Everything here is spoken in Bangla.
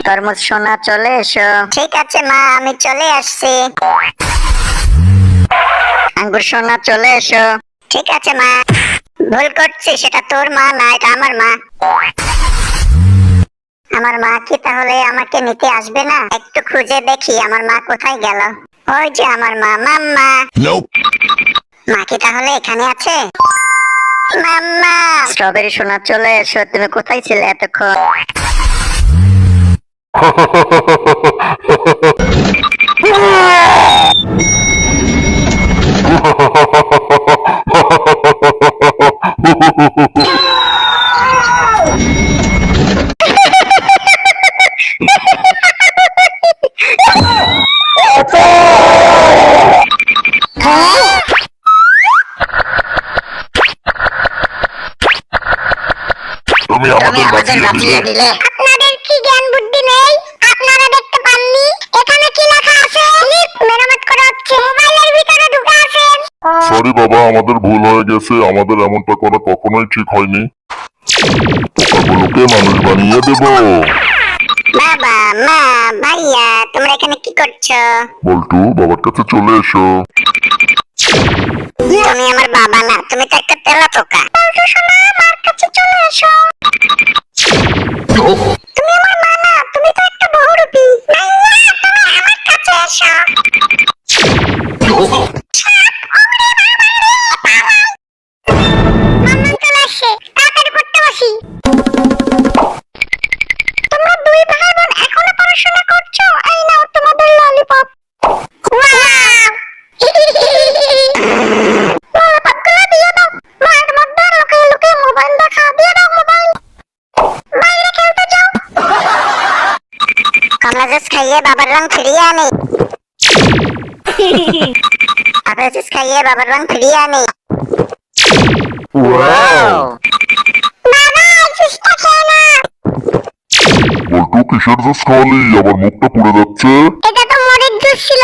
তরমুজ সোনা চলে এসো। ঠিক আছে মা, আমি চলে আসছি। আঙ্গুর সোনা চলে এসো। ঠিক আছে মা। ভুল করছি, সেটা তোর মা না, এটা আমার মা। আমার মা কি তাহলে আমাকে নিতে আসবে না? একটু খুঁজে দেখি আমার মা কোথায় গেল। ওই যে আমার মা, মাম্মা। মা কি তাহলে এখানে আছে? মাম্মা। স্ট্রবেরি সোনা চলে এসো, তুমি কোথায় ছিলে এতক্ষণ? তুমি তুমি আমাদের আমাদের বাঁচিয়ে বাঁচিয়ে দিলে। দিলে। আপনাদের কি জ্ঞান বুদ্ধি নেই? আপনারা দেখতে পাননি এখানে কি লেখা আছে? লিফট মেরামত করা হচ্ছে, মোবাইলের ভিতরে ঢুকে আছেন। সরি বাবা, আমাদের ভুল হয়ে গেছে। আমাদের এমনটা করা কখনোই ঠিক হয়নি। পোকাগুলোকে মানুষ বানিয়ে দেব। বাবা, মা, ভাইয়া, তোমরা এখানে কি করছো? বল্টু, বাবার কাছে চলে এসো। তুমি আমার বাবা না, তুমি তো একটা তেলাপোকা। বল্টু সোনা, আমার কাছে চলে এসো। তুমি আমার মা না, তুমি তো একটা বহুরূপী। ভাইয়া, তুমি আমার কাছে এসো। মাম্মা চলে আসছে, তাড়াতাড়ি পড়তে বসি। তোমরা দুই ভাই বোন এখনো পড়াশোনা করছো? এই নাও তোমাদের ললিপপ। ওয়াও! ললিপপগুলো দিয়ে দাও। মায়ের মধ্যে লুকিয়ে লুকিয়ে মোবাইল দেখা। দিয়ে দাও মোবাইল। বাইরে খেলতে যাও। কমলা জুস খাইয়ে বাবার রং ফিরিয়ে আনি। আপেল জুস খাইয়ে বাবার রং ফিরিয়ে আনি। ওয়াও! বাবা, জুসটা খেয়ে না। বল্টু, কিসের জুস খাওয়ালি? আবার মুখটা পুড়ে যাচ্ছে। এটা তো মরিচ জুস ছিল।